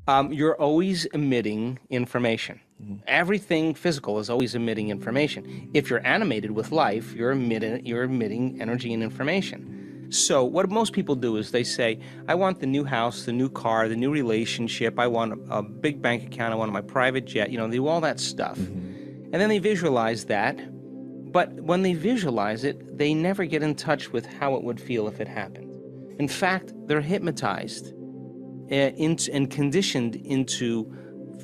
You're always emitting information. Everything physical is always emitting information. If you're animated with life, you're emitting energy and information. So what most people do is they say, I want the new house, the new car, the new relationship, I want a big bank account, I want my private jet, they do all that stuff. And then they visualize that. But when they visualize it, they never get in touch with how it would feel if it happened. In fact, they're hypnotized and conditioned into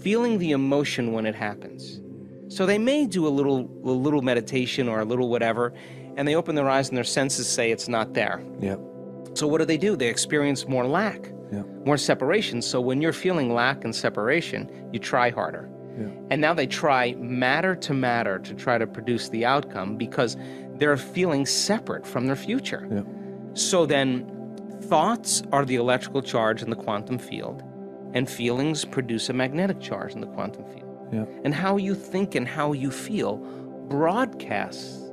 feeling the emotion when it happens. So they may do a little meditation or a little whatever, and they open their eyes and their senses say it's not there. Yep. So what do? They experience more lack, more separation. So when you're feeling lack and separation, you try harder. Yeah. And now they try matter to try to produce the outcome because they're feeling separate from their future. Yeah. So then thoughts are the electrical charge in the quantum field, and feelings produce a magnetic charge in the quantum field. Yeah. And how you think and how you feel broadcasts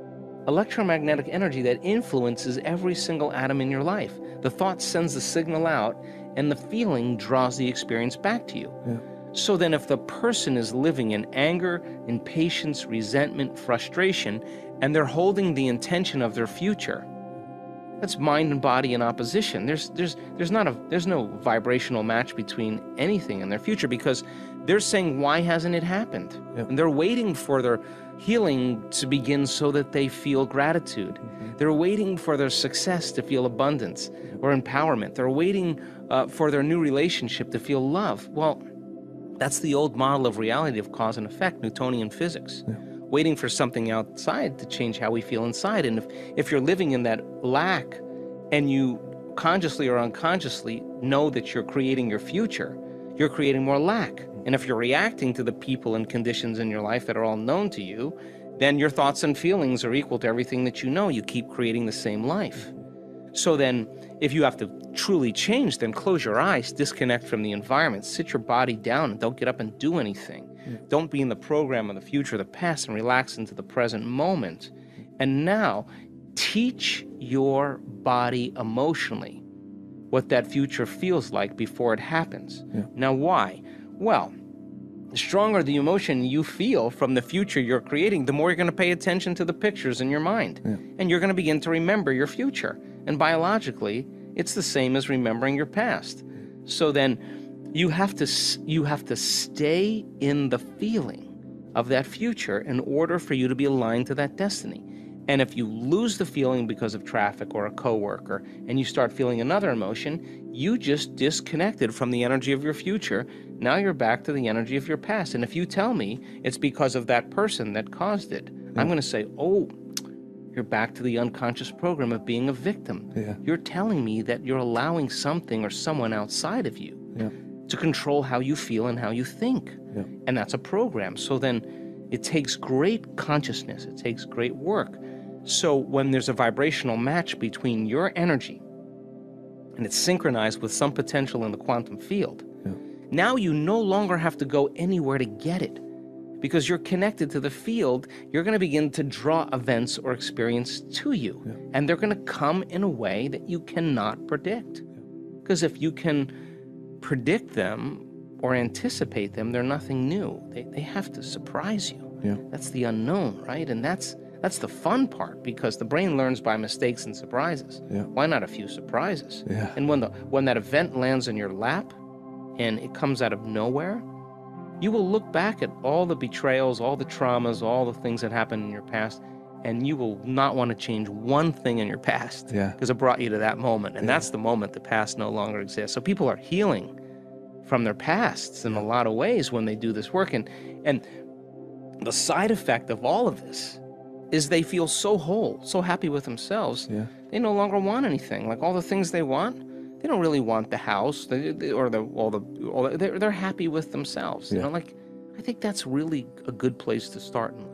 electromagnetic energy that influences every single atom in your life. The thought sends the signal out, and the feeling draws the experience back to you. Yeah. So then if the person is living in anger, impatience, resentment, frustration, and they're holding the intention of their future, that's mind and body in opposition. There's no vibrational match between anything in their future because they're saying, why hasn't it happened? Yep. And they're waiting for their healing to begin so that they feel gratitude. They're waiting for their success to feel abundance or empowerment. They're waiting for their new relationship to feel love. Well, that's the old model of reality of cause and effect, Newtonian physics. Yeah. Waiting for something outside to change how we feel inside. And if you're living in that lack and you consciously or unconsciously know that you're creating your future, you're creating more lack. And if you're reacting to the people and conditions in your life that are all known to you, then your thoughts and feelings are equal to everything that you know. You keep creating the same life. So then, if you have to truly change, then close your eyes, disconnect from the environment, sit your body down, and don't get up and do anything. Don't be in the program of the future, the past, and relax into the present moment. And now, teach your body emotionally what that future feels like before it happens. Yeah. Now, why? Well, the stronger the emotion you feel from the future you're creating, the more you're going to pay attention to the pictures in your mind. Yeah. And you're going to begin to remember your future. And biologically, it's the same as remembering your past. So then you have to stay in the feeling of that future in order for you to be aligned to that destiny. And if you lose the feeling because of traffic or a coworker and you start feeling another emotion, you just disconnected from the energy of your future. Now you're back to the energy of your past. And if you tell me it's because of that person that caused it, I'm going to say, oh, you're back to the unconscious program of being a victim. Yeah. You're telling me that you're allowing something or someone outside of you to control how you feel and how you think. Yeah. And that's a program. So then it takes great consciousness. It takes great work. So when there's a vibrational match between your energy and it's synchronized with some potential in the quantum field, now you no longer have to go anywhere to get it. Because you're connected to the field, you're going to begin to draw events or experience to you. Yeah. And they're going to come in a way that you cannot predict. Because if you can predict them or anticipate them, they're nothing new. They have to surprise you. Yeah. That's the unknown, right? And that's the fun part, because the brain learns by mistakes and surprises. Yeah. Why not a few surprises? Yeah. And when that event lands in your lap and it comes out of nowhere, you will look back at all the betrayals, all the traumas, all the things that happened in your past, and you will not want to change one thing in your past. Yeah. Because it brought you to that moment. And that's the moment the past no longer exists. So people are healing from their pasts in a lot of ways when they do this work. And the side effect of all of this is they feel so whole, so happy with themselves, they no longer want anything. Like all the things they want, they don't really want the house they're happy with themselves. You know, like I think that's really a good place to start in life.